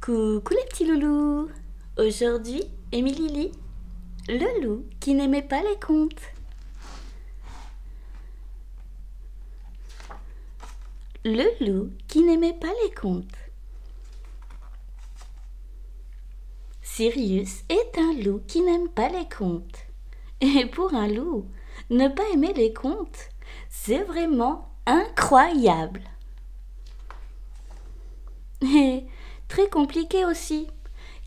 Coucou les petits loulous. Aujourd'hui, Émilie lit Le loup qui n'aimait pas les contes. Le loup qui n'aimait pas les contes. Sirius est un loup qui n'aime pas les contes. Et pour un loup, ne pas aimer les contes, c'est vraiment incroyable. Et très compliqué aussi,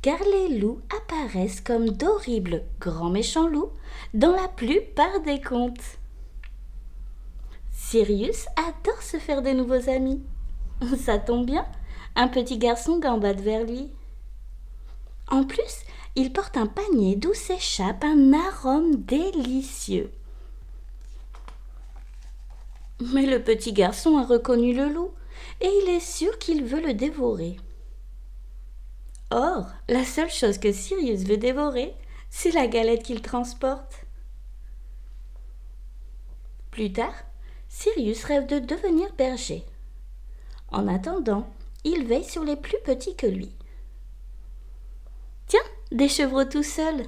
car les loups apparaissent comme d'horribles grands méchants loups dans la plupart des contes. Sirius adore se faire de nouveaux amis. Ça tombe bien, un petit garçon gambade vers lui. En plus, il porte un panier d'où s'échappe un arôme délicieux. Mais le petit garçon a reconnu le loup et il est sûr qu'il veut le dévorer. Or, la seule chose que Sirius veut dévorer, c'est la galette qu'il transporte. Plus tard, Sirius rêve de devenir berger. En attendant, il veille sur les plus petits que lui. Tiens, des chevreaux tout seuls.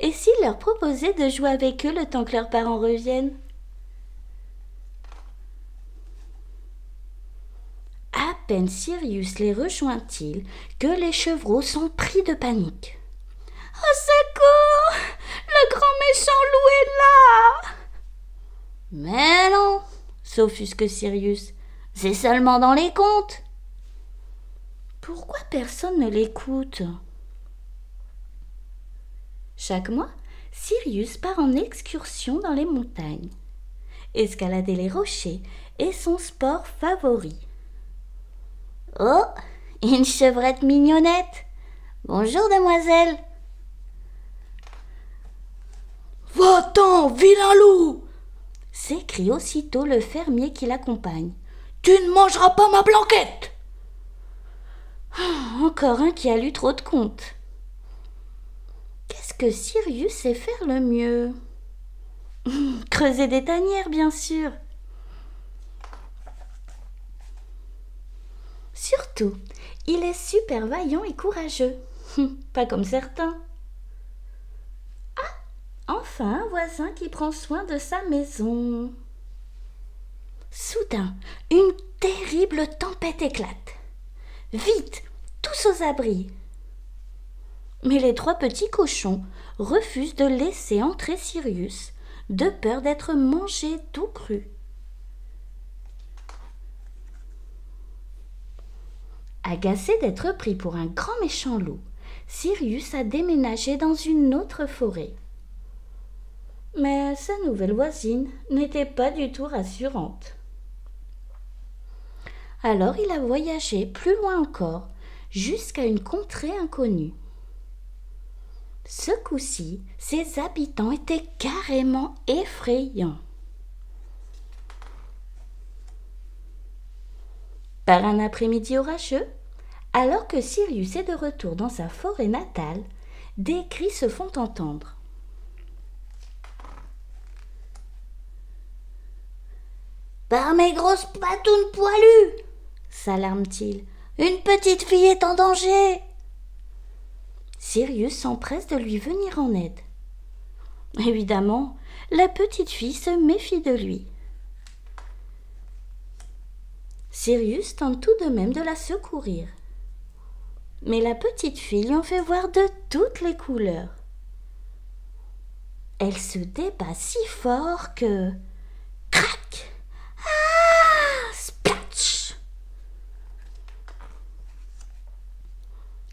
Et s'il leur proposait de jouer avec eux le temps que leurs parents reviennent? À peine Sirius les rejoint-il que les chevreaux sont pris de panique. « Au secours! Le grand méchant loup est là !»« Mais non !» s'offusque Sirius. « C'est seulement dans les contes !»« Pourquoi personne ne l'écoute ?» Chaque mois, Sirius part en excursion dans les montagnes. Escalader les rochers est son sport favori. « Oh, une chevrette mignonnette! Bonjour, demoiselle! »« Va-t'en, vilain loup !» s'écrie aussitôt le fermier qui l'accompagne. « Tu ne mangeras pas ma blanquette !» Encore un qui a lu trop de contes. Qu'est-ce que Sirius sait faire le mieux? Creuser des tanières, bien sûr. Surtout, il est super vaillant et courageux. Pas comme certains. Ah, enfin un voisin qui prend soin de sa maison. Soudain, une terrible tempête éclate. Vite, tous aux abris. Mais les trois petits cochons refusent de laisser entrer Sirius, de peur d'être mangés tout cru. Agacé d'être pris pour un grand méchant loup, Sirius a déménagé dans une autre forêt. Mais sa nouvelle voisine n'était pas du tout rassurante. Alors il a voyagé plus loin encore, jusqu'à une contrée inconnue. Ce coup-ci, ses habitants étaient carrément effrayants. Par un après-midi orageux, alors que Sirius est de retour dans sa forêt natale, des cris se font entendre. « Par mes grosses patounes poilues !» s'alarme-t-il. « Une petite fille est en danger !» Sirius s'empresse de lui venir en aide. Évidemment, la petite fille se méfie de lui. Sirius tente tout de même de la secourir. Mais la petite fille lui en fait voir de toutes les couleurs. Elle se débat si fort que... Crac! Ah! Splatch!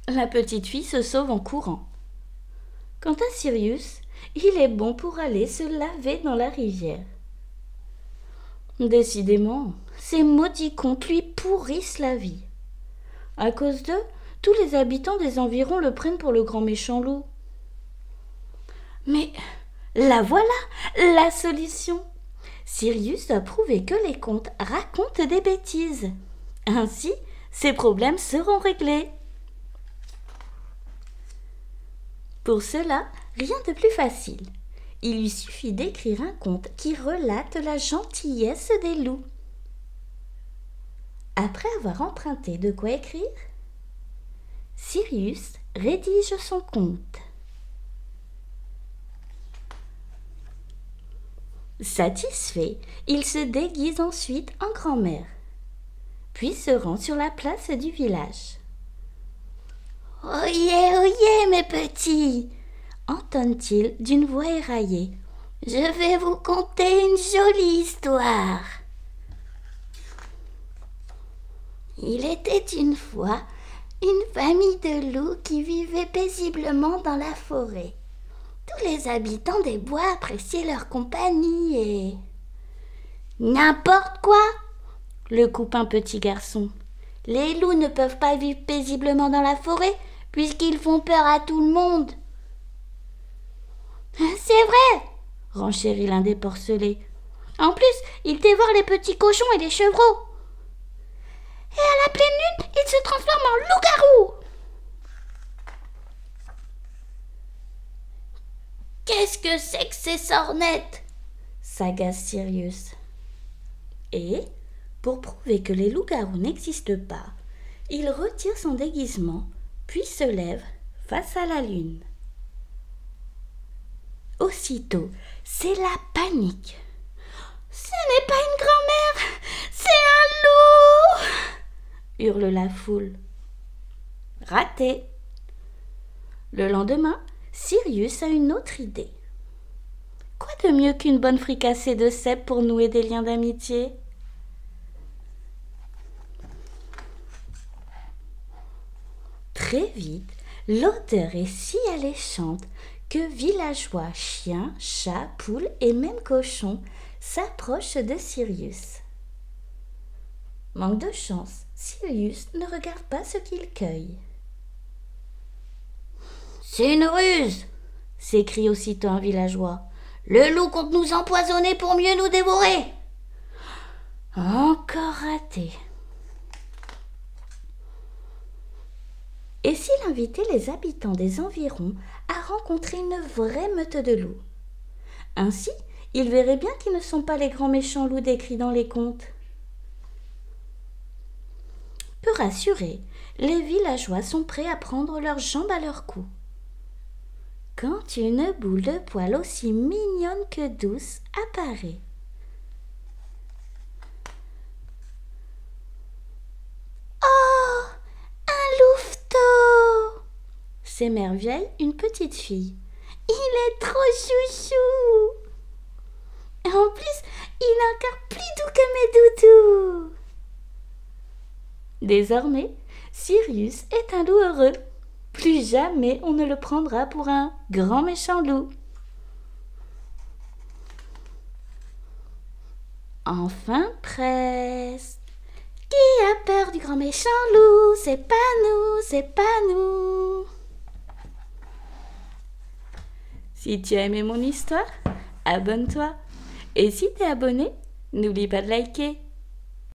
La petite fille se sauve en courant. Quant à Sirius, il est bon pour aller se laver dans la rivière. Décidément, ces maudits contes lui pourrissent la vie. À cause d'eux, tous les habitants des environs le prennent pour le grand méchant loup. Mais la voilà, la solution. Sirius doit prouver que les contes racontent des bêtises. Ainsi, ses problèmes seront réglés. Pour cela, rien de plus facile. Il lui suffit d'écrire un conte qui relate la gentillesse des loups. Après avoir emprunté de quoi écrire, Sirius rédige son conte. Satisfait, il se déguise ensuite en grand-mère, puis se rend sur la place du village. « Oyez, oyez, mes petits !» entonne-t-il d'une voix éraillée. « Je vais vous conter une jolie histoire. Il était une fois une famille de loups qui vivait paisiblement dans la forêt. Tous les habitants des bois appréciaient leur compagnie et... « N'importe quoi !» le coupe un petit garçon. « Les loups ne peuvent pas vivre paisiblement dans la forêt puisqu'ils font peur à tout le monde. »« C'est vrai !» renchérit l'un des porcelets. « En plus, ils dévorent les petits cochons et les chevreaux. Et à la pleine lune, ils se transforment en loups-garous. » « Qu'est-ce que c'est que ces sornettes ?» s'agace Sirius. Et, pour prouver que les loups-garous n'existent pas, il retire son déguisement, puis se lève face à la lune. Aussitôt, c'est la panique. « Ce n'est pas une grand-mère, c'est un loup !» hurle la foule. Raté. Le lendemain, Sirius a une autre idée. Quoi de mieux qu'une bonne fricassée de cèpe pour nouer des liens d'amitié ? Très vite, l'odeur est si alléchante que villageois, chiens, chats, poules et même cochons s'approchent de Sirius. Manque de chance, Sirius ne regarde pas ce qu'il cueille. « C'est une ruse !» s'écrie aussitôt un villageois. « Le loup compte nous empoisonner pour mieux nous dévorer !» Encore raté. Et s'il invitait les habitants des environs à rencontrer une vraie meute de loups ? Ainsi, ils verraient bien qu'ils ne sont pas les grands méchants loups décrits dans les contes. Peu rassurés, les villageois sont prêts à prendre leurs jambes à leur cou. Quand une boule de poils aussi mignonne que douce apparaît. Oh, un louveteau! S'émerveille une petite fille. Il est trop chouchou! Et en plus, il est encore plus doux que mes doudous! Désormais, Sirius est un loup heureux. Plus jamais on ne le prendra pour un grand méchant loup. Enfin presque. Qui a peur du grand méchant loup? C'est pas nous, c'est pas nous. Si tu as aimé mon histoire, abonne-toi. Et si t'es abonné, n'oublie pas de liker.